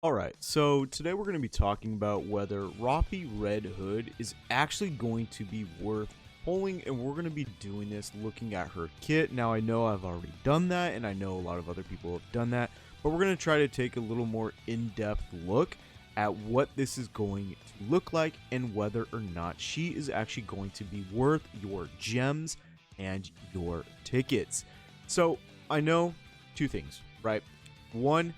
Alright, so today we're going to be talking about whether Rapi Red Hood is actually going to be worth pulling, and we're going to be doing this looking at her kit. Now, I know I've already done that, and I know a lot of other people have done that, but we're going to try to take a little more in-depth look at what this is going to look like and whether or not she is actually going to be worth your gems and your tickets. So, I know two things, right? One,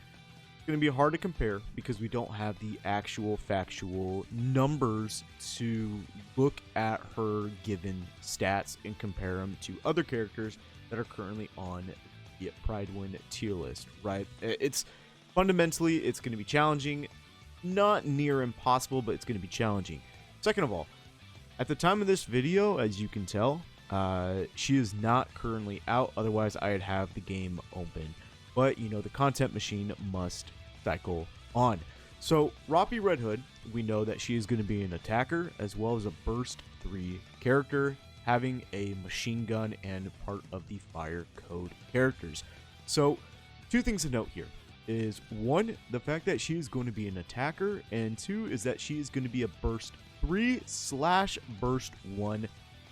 going to be hard to compare because we don't have the actual factual numbers to look at her given stats and compare them to other characters that are currently on the Pride-Win tier list, right? It's fundamentally, it's going to be challenging, not near impossible, but it's going to be challenging. Second of all, at the time of this video, as you can tell, she is not currently out, otherwise I'd have the game open. But, you know, the content machine must cycle on. So, Rapi Red Hood, we know that she is going to be an attacker as well as a burst 3 character, having a machine gun and part of the fire code characters. So, two things to note here is one, the fact that she is going to be an attacker, and two is that she is going to be a burst 3/burst 1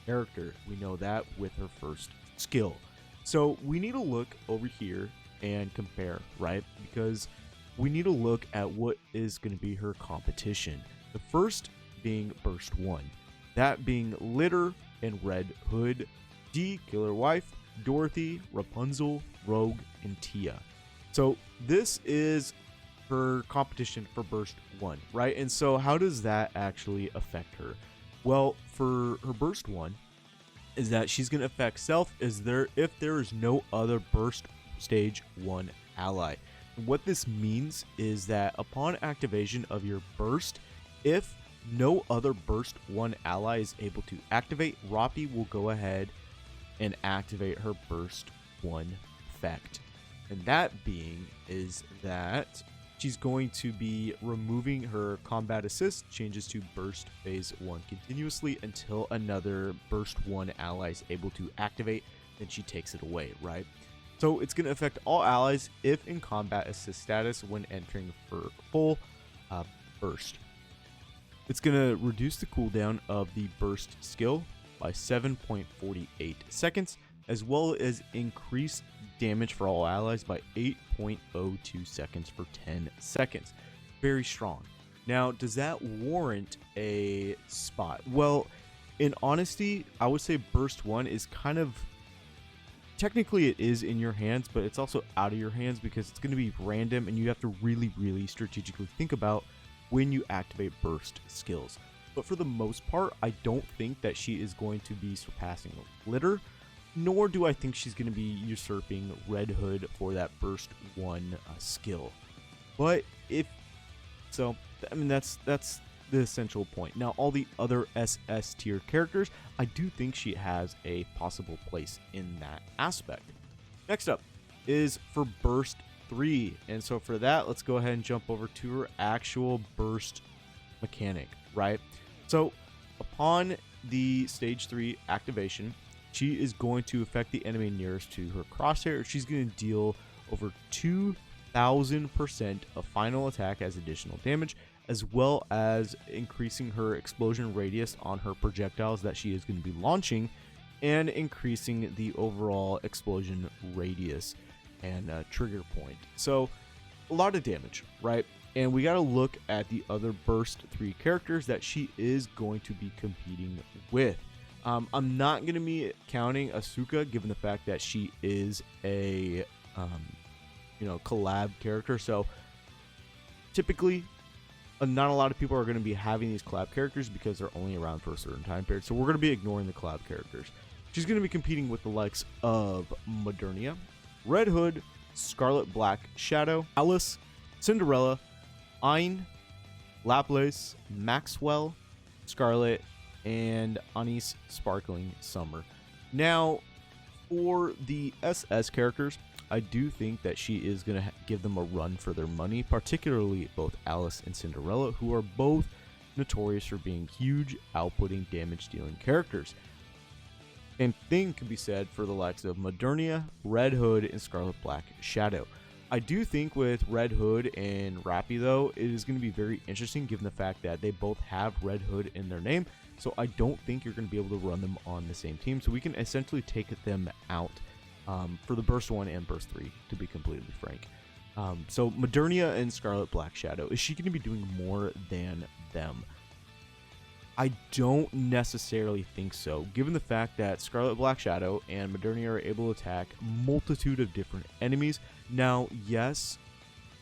character. We know that with her first skill. So, we need to look over here and compare, right? Because we need to look at what is going to be her competition. The first being Burst 1, that being Litter and Red Hood, D, Killer Wife, Dorothy, Rapunzel, Rogue, and Tia. So this is her competition for Burst 1, right? And so how does that actually affect her? Well, for her Burst 1, is that she's going to affect self if there is no other Burst Stage 1 ally. And what this means is that upon activation of your burst, if no other burst 1 ally is able to activate, Rapi will go ahead and activate her burst 1 effect. And that being is that she's going to be removing her combat assist, changes to burst phase 1 continuously until another burst 1 ally is able to activate, then she takes it away, right? So it's going to affect all allies if in combat assist status when entering for full burst. It's going to reduce the cooldown of the burst skill by 7.48 seconds, as well as increase damage for all allies by 8.02 seconds for 10 seconds. Very strong. Now, does that warrant a spot? Well, in honesty, I would say burst 1 is kind of, technically it is in your hands, but it's also out of your hands because it's going to be random and you have to really strategically think about when you activate burst skills. But for the most part, I don't think that she is going to be surpassing Litter, nor do I think she's going to be usurping Red Hood for that burst 1 skill. But if so, I mean, that's the essential point. Now, all the other SS tier characters, I do think she has a possible place in that aspect. Next up is for Burst 3. And so for that, let's go ahead and jump over to her actual burst mechanic, right? So upon the stage 3 activation, she is going to affect the enemy nearest to her crosshair. She's going to deal over 2,000% of final attack as additional damage, as well as increasing her explosion radius on her projectiles that she is going to be launching, and increasing the overall explosion radius and trigger point. So a lot of damage, right? And we got to look at the other burst 3 characters that she is going to be competing with. I'm not going to be counting Asuka, given the fact that she is a collab character. So typically, not a lot of people are going to be having these collab characters because they're only around for a certain time period. So we're going to be ignoring the collab characters. She's going to be competing with the likes of Modernia, Red Hood, Scarlet Black Shadow, Alice, Cinderella, Ayn, Laplace, Maxwell, Scarlet, and Anise Sparkling Summer. Now, for the SS characters, I do think that she is going to give them a run for their money, particularly both Alice and Cinderella, who are both notorious for being huge, outputting, damage-dealing characters. Same thing could be said for the likes of Modernia, Red Hood, and Scarlet Black Shadow. I do think with Red Hood and Rapi, though, it is going to be very interesting given the fact that they both have Red Hood in their name. So I don't think you're going to be able to run them on the same team. So we can essentially take them out for the Burst 1 and Burst 3, to be completely frank. So Modernia and Scarlet Black Shadow, is she going to be doing more than them? I don't necessarily think so, given the fact that Scarlet Black Shadow and Modernia are able to attack multitude of different enemies. Now, yes,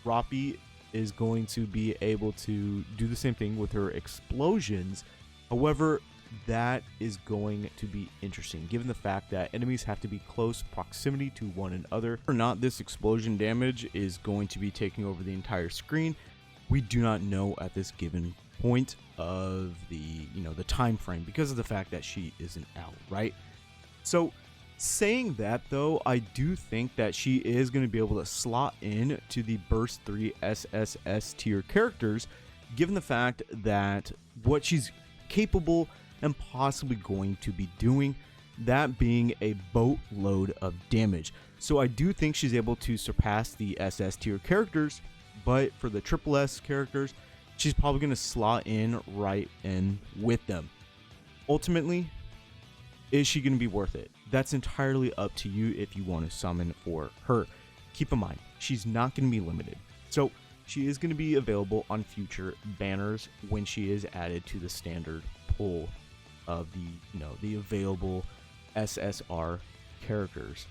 Rapi is going to be able to do the same thing with her explosions. However, that is going to be interesting, given the fact that enemies have to be close proximity to one another. Or not, this explosion damage is going to be taking over the entire screen. We do not know at this given point of the time frame because of the fact that she isn't out, right? So saying that, though, I do think that she is going to be able to slot in to the Burst 3 SSS tier characters, given the fact that what she's capable and possibly going to be doing, that being a boatload of damage. So I do think she's able to surpass the SS tier characters, but for the triple S characters, she's probably going to slot in right in with them. Ultimately, is she going to be worth it? That's entirely up to you if you want to summon for her. Keep in mind, she's not going to be limited. So she is going to be available on future banners when she is added to the standard pool of the available SSR characters.